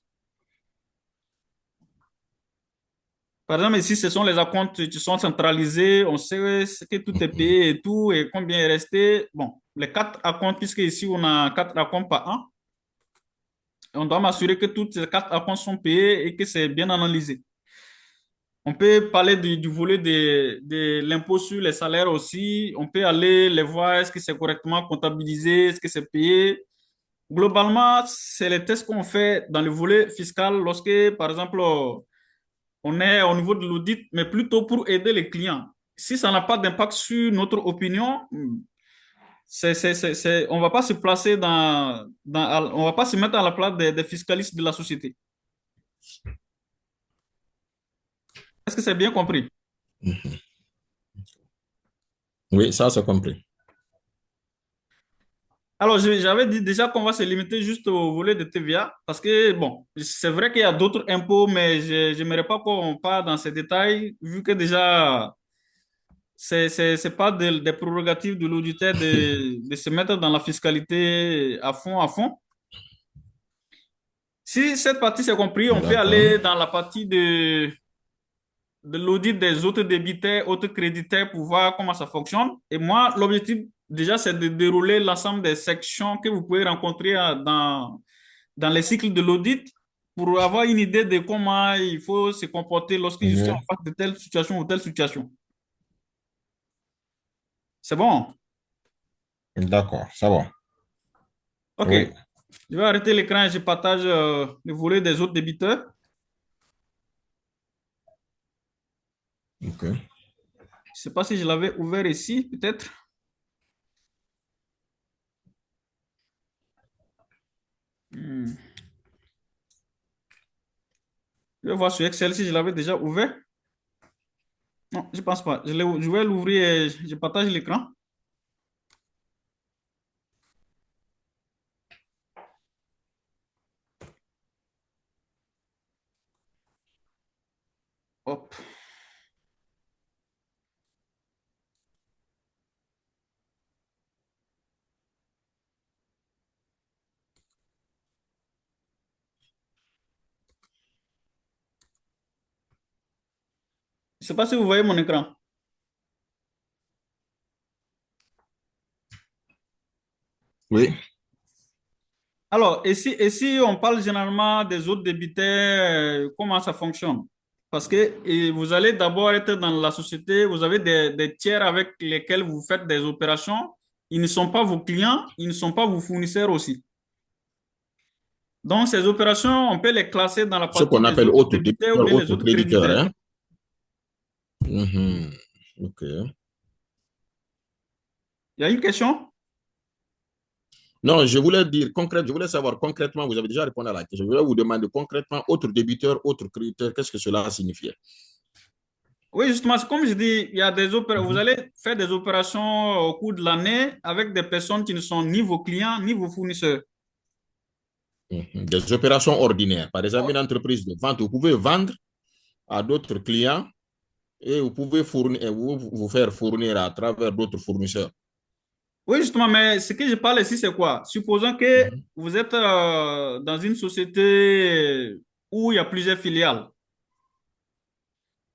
Par exemple, ici, ce sont les acomptes qui sont centralisés, on sait que tout est Mhm. payé et tout, et combien est resté. Bon, les quatre acomptes, puisque ici, on a quatre acomptes par an, on doit m'assurer que toutes ces quatre acomptes sont payés et que c'est bien analysé. On peut parler du volet de l'impôt sur les salaires aussi. On peut aller les voir, est-ce que c'est correctement comptabilisé, est-ce que c'est payé. Globalement, c'est les tests qu'on fait dans le volet fiscal lorsque, par exemple, on est au niveau de l'audit, mais plutôt pour aider les clients. Si ça n'a pas d'impact sur notre opinion, on ne va pas se placer on va pas se mettre à la place des fiscalistes de la société. Est-ce que c'est bien compris? Mhm. Oui, ça, c'est compris. Alors, j'avais dit déjà qu'on va se limiter juste au volet de TVA parce que, bon, c'est vrai qu'il y a d'autres impôts, mais je n'aimerais pas qu'on parle dans ces détails vu que déjà, c'est pas des prérogatives de l'auditeur de se mettre dans la fiscalité à fond, à fond. Si cette partie c'est compris, on peut D'accord. aller dans la partie de l'audit des autres débiteurs, autres créditeurs pour voir comment ça fonctionne. Et moi, l'objectif déjà, c'est de dérouler l'ensemble des sections que vous pouvez rencontrer dans les cycles de l'audit pour avoir une idée de comment il faut se comporter lorsque je suis en Oui. face de telle situation ou telle situation. C'est bon? D'accord, ça va. OK. Oui. Je vais arrêter l'écran et je partage le volet des autres débiteurs. OK. Je ne sais pas si je l'avais ouvert ici, peut-être. Hmm. Je vais voir sur Excel si je l'avais déjà ouvert. Non, je ne pense pas. Je vais l'ouvrir et je partage l'écran. Hop. Je ne sais pas si vous voyez mon écran. Oui. Alors, et si on parle généralement des autres débiteurs, comment ça fonctionne? Parce que vous allez d'abord être dans la société, vous avez des tiers avec lesquels vous faites des opérations. Ils ne sont pas vos clients, ils ne sont pas vos fournisseurs aussi. Donc, ces opérations, on peut les classer dans la Ce partie qu'on des appelle autres autres débiteurs ou débiteurs, bien les autres autres créditeurs, créditeurs. hein? Mhm. OK. Il y a une question? Non, je voulais dire concrètement, je voulais savoir concrètement, vous avez déjà répondu à la question. Je voulais vous demander concrètement, autre débiteur, autre créditeur, qu'est-ce que cela signifiait? Oui, justement, c'est comme je dis, il y a des vous Mhm. allez faire des opérations au cours de l'année avec des personnes qui ne sont ni vos clients, ni vos fournisseurs. Mhm. Des opérations ordinaires. Par exemple, une entreprise de vente, vous pouvez vendre à d'autres clients et vous pouvez fournir, vous faire fournir à travers d'autres fournisseurs. Oui, justement, mais ce que je parle ici, c'est quoi? Supposons que Mhm. vous êtes dans une société où il y a plusieurs filiales.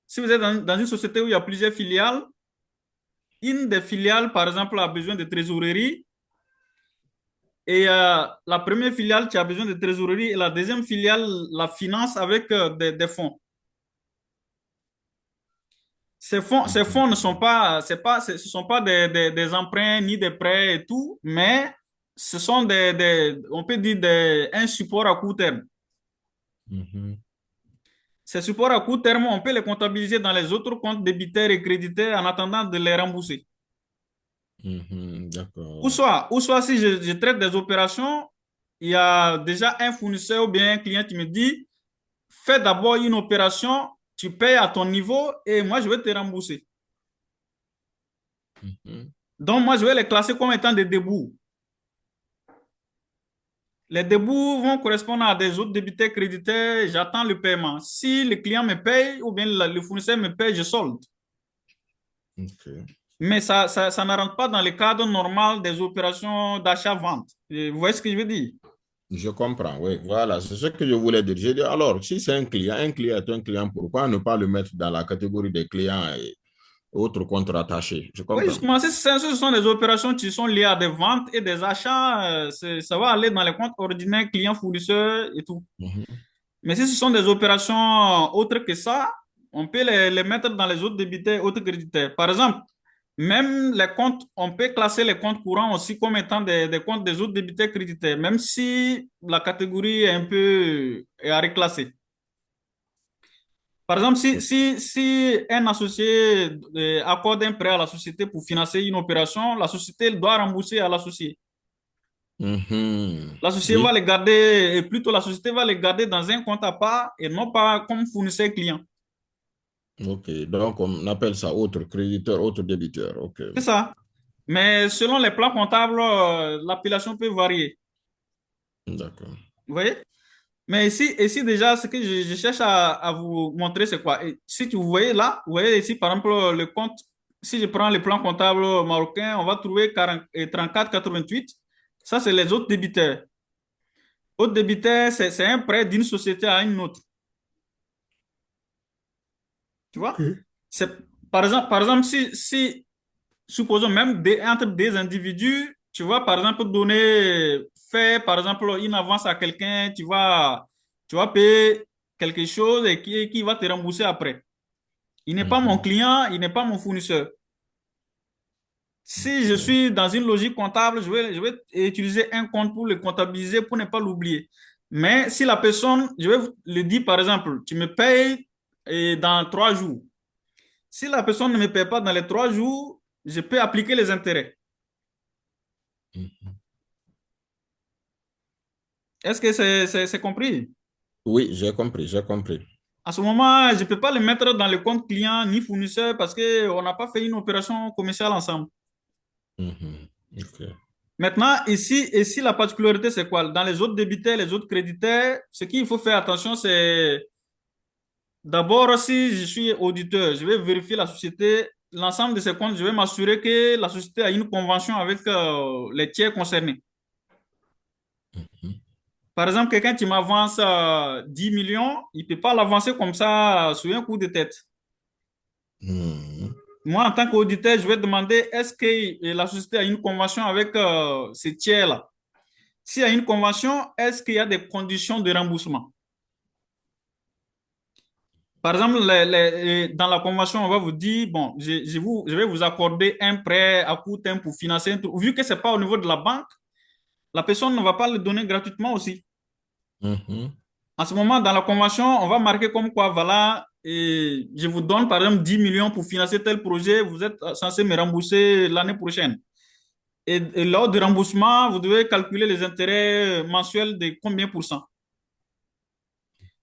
Si vous êtes dans une société où il y a plusieurs filiales, une des filiales, par exemple, a besoin de trésorerie et la première filiale qui a besoin de trésorerie et la deuxième filiale la finance avec des fonds. Ces fonds ne sont pas, ce sont pas des emprunts ni des prêts et tout, mais ce sont on peut dire un support à court terme. Mhm. Ces supports à court terme, on peut les comptabiliser dans les autres comptes débiteurs et créditeurs en attendant de les rembourser. Mhm. D'accord. Ou soit si je traite des opérations, il y a déjà un fournisseur ou bien un client qui me dit, fais d'abord une opération, tu payes à ton niveau et moi je vais te rembourser. Mhm. Donc moi je vais les classer comme étant des débuts. Les débuts vont correspondre à des autres débiteurs créditeurs, j'attends le paiement. Si le client me paye ou bien le fournisseur me paye, je solde. OK. Mais ça ne rentre pas dans le cadre normal des opérations d'achat-vente. Vous voyez ce que je veux dire? Je comprends, oui. Voilà, c'est ce que je voulais dire. J'ai dit, alors, si c'est un client est un client, pourquoi ne pas le mettre dans la catégorie des clients et autres comptes rattachés? Je Oui, comprends. justement, si ce sont des opérations qui sont liées à des ventes et des achats, ça va aller dans les comptes ordinaires, clients, fournisseurs et tout. Mhm. Mais si ce sont des opérations autres que ça, on peut les mettre dans les autres débiteurs, autres créditeurs. Par exemple, même les comptes, on peut classer les comptes courants aussi comme étant des comptes des autres débiteurs créditeurs, même si la catégorie est un peu est à reclasser. Par exemple, si un associé accorde un prêt à la société pour financer une opération, la société doit rembourser à l'associé. Mhm. L'associé va Oui, les garder, et plutôt la société va les garder dans un compte à part et non pas comme fournisseur client. ok. Donc, on appelle ça autre créditeur, autre débiteur. Ok. C'est ça. Mais selon les plans comptables, l'appellation peut varier. D'accord. Vous voyez? Mais ici déjà, ce que je cherche à vous montrer, c'est quoi? Et si vous voyez là, vous voyez ici, par exemple, le compte, si je prends le plan comptable marocain, on va trouver 40 et 34,88. Ça, c'est les autres débiteurs. Autres débiteurs, c'est un prêt d'une société à une autre. Tu vois? Ok. C'est, par exemple si supposons même entre des individus, tu vas par exemple faire par exemple une avance à quelqu'un, tu vas payer quelque chose et qui va te rembourser après. Il n'est pas mon Mhm. client, il n'est pas mon fournisseur. Si je Ok. suis dans une logique comptable, je vais utiliser un compte pour le comptabiliser pour ne pas l'oublier. Mais si la personne, je vais le dire par exemple, tu me payes dans 3 jours. Si la personne ne me paie pas dans les 3 jours, je peux appliquer les intérêts. Mhm. Est-ce que c'est compris? Oui, j'ai compris, j'ai compris. À ce moment, je ne peux pas le mettre dans le compte client ni fournisseur parce qu'on n'a pas fait une opération commerciale ensemble. Mhm. Ok. Maintenant, ici, la particularité, c'est quoi? Dans les autres débiteurs, les autres créditeurs, ce qu'il faut faire attention, c'est d'abord, si je suis auditeur, je vais vérifier la société, l'ensemble de ces comptes, je vais m'assurer que la société a une convention avec les tiers concernés. Mhm. Par exemple, quelqu'un qui m'avance 10 millions, il ne peut pas l'avancer comme ça sur un coup de tête. Mhm. Moi, en tant qu'auditeur, je vais demander est-ce que la société a une convention avec ces tiers-là? S'il y a une convention, est-ce qu'il y a des conditions de remboursement? Par exemple, dans la convention, on va vous dire, bon, je vais vous accorder un prêt à court terme pour financer un truc. Vu que ce n'est pas au niveau de la banque, la personne ne va pas le donner gratuitement aussi. Mhm. En ce moment, dans la convention, on va marquer comme quoi, voilà, et je vous donne par exemple 10 millions pour financer tel projet, vous êtes censé me rembourser l'année prochaine. Et lors du remboursement, vous devez calculer les intérêts mensuels de combien pour cent.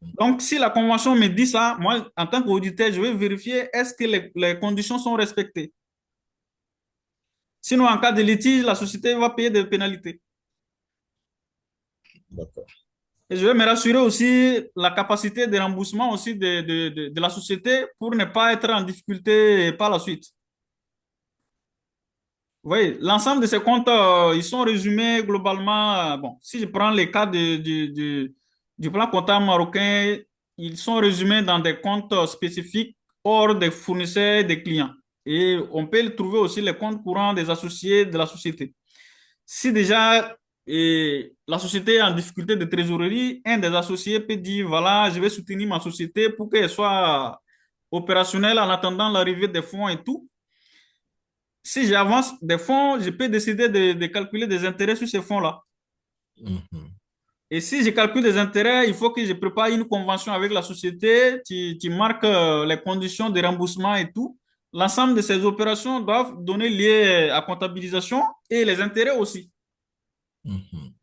Donc, si la convention me dit ça, moi, en tant qu'auditeur, je vais vérifier est-ce que les conditions sont respectées. Sinon, en cas de litige, la société va payer des pénalités. D'accord. Et je vais me rassurer aussi la capacité de remboursement aussi de la société pour ne pas être en difficulté par la suite. Vous voyez, l'ensemble de ces comptes, ils sont résumés globalement. Bon, si je prends les cas du plan comptable marocain, ils sont résumés dans des comptes spécifiques hors des fournisseurs et des clients. Et on peut trouver aussi les comptes courants des associés de la société. Si déjà la société est en difficulté de trésorerie, un des associés peut dire, voilà, je vais soutenir ma société pour qu'elle soit opérationnelle en attendant l'arrivée des fonds et tout. Si j'avance des fonds, je peux décider de calculer des intérêts sur ces fonds-là. Mhm. Et si je calcule des intérêts, il faut que je prépare une convention avec la société, tu marques les conditions de remboursement et tout. L'ensemble de ces opérations doivent donner lieu à comptabilisation et les intérêts aussi. Mhm.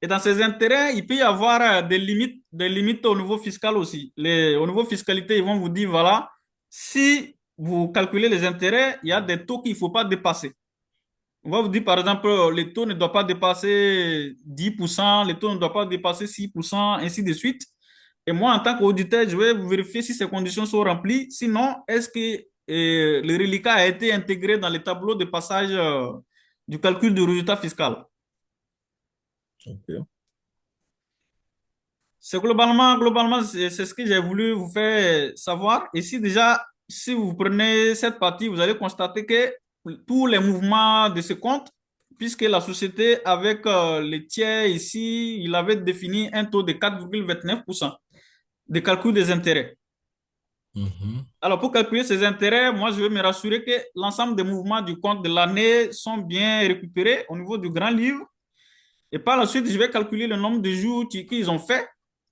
Et dans ces intérêts, il peut y avoir des limites au niveau fiscal aussi. Au niveau fiscalité, ils vont vous dire, voilà, si vous calculez les intérêts, il y a des taux qu'il ne faut pas dépasser. On va vous dire, par exemple, le taux ne doit pas dépasser 10%, le taux ne doit pas dépasser 6%, ainsi de suite. Et moi, en tant qu'auditeur, je vais vérifier si ces conditions sont remplies. Sinon, est-ce que le reliquat a été intégré dans le tableau de passage du calcul du résultat fiscal? Ok. C'est globalement, c'est ce que j'ai voulu vous faire savoir. Et si déjà, si vous prenez cette partie, vous allez constater que tous les mouvements de ce compte, puisque la société, avec les tiers ici, il avait défini un taux de 4,29% de calcul des intérêts. Mhm. Alors, pour calculer ces intérêts, moi, je vais me rassurer que l'ensemble des mouvements du compte de l'année sont bien récupérés au niveau du grand livre. Et par la suite, je vais calculer le nombre de jours qu'ils ont fait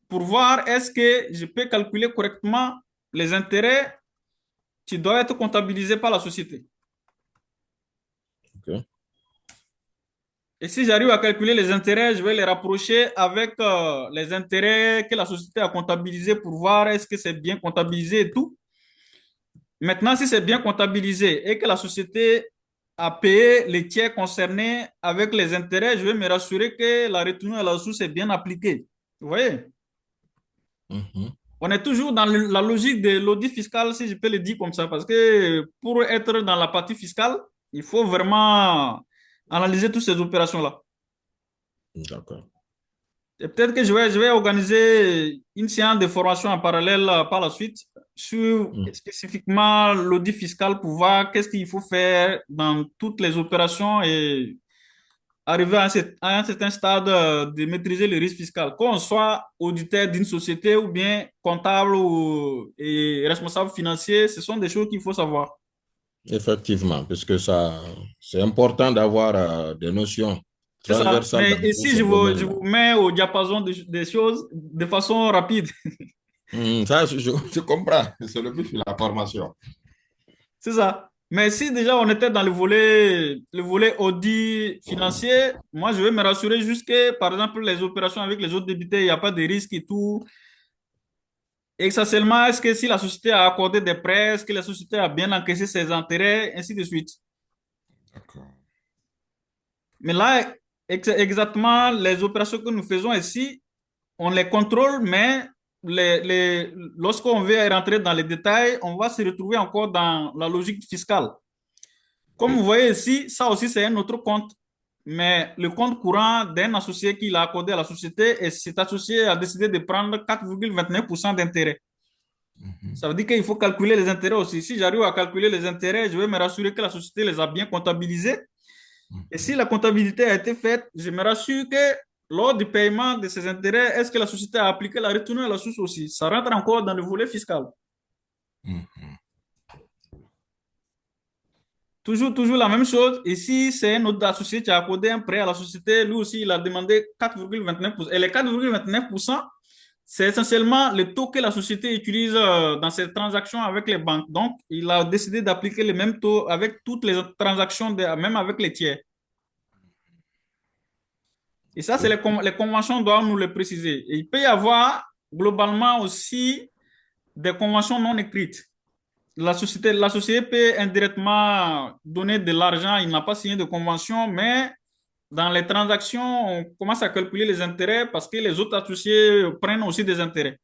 pour voir est-ce que je peux calculer correctement les intérêts qui doivent être comptabilisés par la société. Ok. Et si j'arrive à calculer les intérêts, je vais les rapprocher avec les intérêts que la société a comptabilisés pour voir est-ce que c'est bien comptabilisé et tout. Maintenant, si c'est bien comptabilisé et que la société a payé les tiers concernés avec les intérêts, je vais me rassurer que la retenue à la source est bien appliquée. Vous voyez? Mhm. On est toujours dans la logique de l'audit fiscal, si je peux le dire comme ça, parce que pour être dans la partie fiscale, il faut vraiment analyser toutes ces opérations-là. D'accord. Et peut-être que je vais organiser une séance de formation en parallèle par la suite sur Mhm. spécifiquement l'audit fiscal pour voir qu'est-ce qu'il faut faire dans toutes les opérations et arriver à un certain stade de maîtriser le risque fiscal. Qu'on soit auditeur d'une société ou bien comptable et responsable financier, ce sont des choses qu'il faut savoir. Effectivement, puisque ça, c'est important d'avoir des notions C'est ça. transversales Mais dans tous ici, ces je domaines-là. vous mets au diapason des choses de façon rapide. Ça, je comprends. C'est le but de la formation. C'est ça. Mais si déjà on était dans le volet audit financier, moi je vais me rassurer juste que, par exemple, les opérations avec les autres débités, il n'y a pas de risque et tout. Essentiellement, est-ce que si la société a accordé des prêts, est-ce que la société a bien encaissé ses intérêts, ainsi de suite. D'accord. Mais là, exactement, les opérations que nous faisons ici, on les contrôle, mais lorsqu'on veut rentrer dans les détails, on va se retrouver encore dans la logique fiscale. Comme vous Oui. voyez ici, ça aussi, c'est un autre compte. Mais le compte courant d'un associé qu'il a accordé à la société, et cet associé a décidé de prendre 4,29% d'intérêt. Mhm. Ça veut dire qu'il faut calculer les intérêts aussi. Si j'arrive à calculer les intérêts, je vais me rassurer que la société les a bien comptabilisés. Et si Mhm. la comptabilité a été faite, je me rassure que lors du paiement de ces intérêts, est-ce que la société a appliqué la retenue à la source aussi? Ça rentre encore dans le volet fiscal. Mhm. toujours la même chose. Ici, c'est un autre associé qui a accordé un prêt à la société. Lui aussi, il a demandé 4,29%. Et les 4,29%, c'est essentiellement le taux que la société utilise dans ses transactions avec les banques. Donc, il a décidé d'appliquer le même taux avec toutes les autres transactions, même avec les tiers. Et ça, c'est les conventions doivent nous le préciser. Et il peut y avoir globalement aussi des conventions non écrites. La société peut indirectement donner de l'argent, il n'a pas signé de convention, mais dans les transactions, on commence à calculer les intérêts parce que les autres associés prennent aussi des intérêts.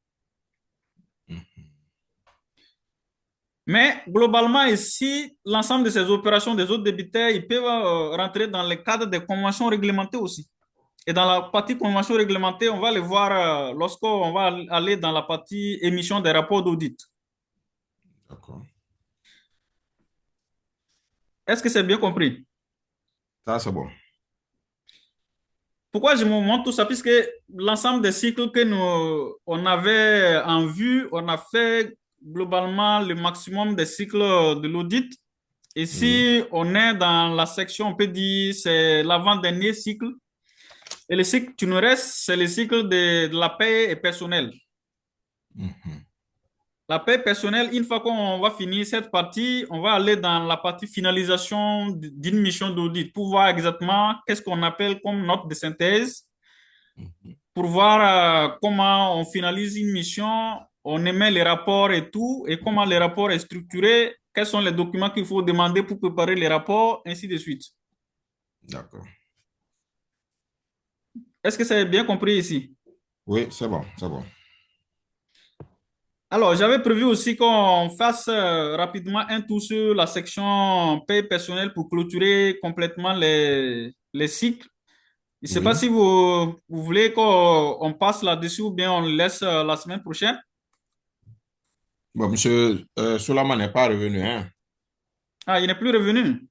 Mais globalement, ici, l'ensemble de ces opérations des autres débiteurs, ils peuvent rentrer dans le cadre des conventions réglementées aussi. Et dans la partie convention réglementée, on va les voir lorsqu'on va aller dans la partie émission des rapports d'audit. D'accord. Est-ce que c'est bien compris? Ça, c'est bon. Pourquoi je me montre tout ça? Puisque l'ensemble des cycles que nous on avait en vue, on a fait globalement le maximum des cycles de l'audit. Et Oui. si on est dans la section, on peut dire c'est l'avant-dernier cycle. Et le cycle qui nous reste, c'est le cycle de la paie et personnel. Mhm. La paie personnelle, une fois qu'on va finir cette partie, on va aller dans la partie finalisation d'une mission d'audit pour voir exactement qu'est-ce qu'on appelle comme note de synthèse, Mhm. pour voir comment on finalise une mission, on émet les rapports et tout, et comment le rapport est structuré, quels sont les documents qu'il faut demander pour préparer les rapports, ainsi de suite. D'accord. Est-ce que c'est bien compris ici? Oui, c'est bon, c'est bon. Alors, j'avais prévu aussi qu'on fasse rapidement un tour sur la section paie personnelle pour clôturer complètement les cycles. Je ne sais pas Oui. si vous voulez qu'on passe là-dessus ou bien on le laisse la semaine prochaine. Bon, monsieur Solomon n'est pas revenu, hein? Ah, il n'est plus revenu.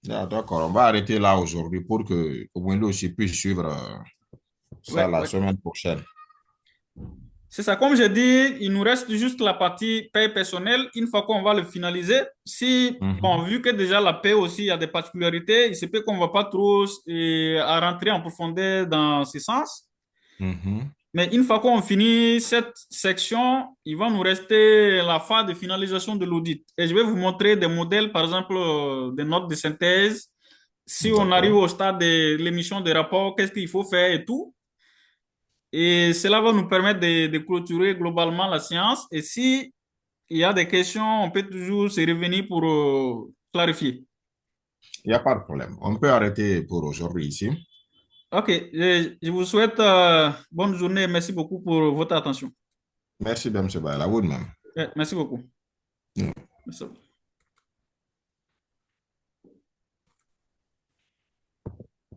Ah, d'accord, on va arrêter là aujourd'hui pour que au moins lui aussi puisse suivre ça Ouais, la ouais. semaine prochaine. C'est ça, comme j'ai dit, il nous reste juste la partie paie personnelle. Une fois qu'on va le finaliser, si, bon, Mhm. vu que déjà la paie aussi, il y a des particularités, il se peut qu'on ne va pas trop à rentrer en profondeur dans ce sens. Mhm. Mais une fois qu'on finit cette section, il va nous rester la phase de finalisation de l'audit. Et je vais vous montrer des modèles, par exemple, des notes de synthèse. Si on arrive D'accord. au stade de l'émission des rapports, qu'est-ce qu'il faut faire et tout. Et cela va nous permettre de clôturer globalement la science. Et si il y a des questions, on peut toujours se revenir pour clarifier. Il n'y a pas de problème. On peut arrêter pour aujourd'hui ici. OK, je vous souhaite bonne journée. Merci beaucoup pour votre attention. Merci bien, M. Bayla. À vous de même. Merci beaucoup. Merci.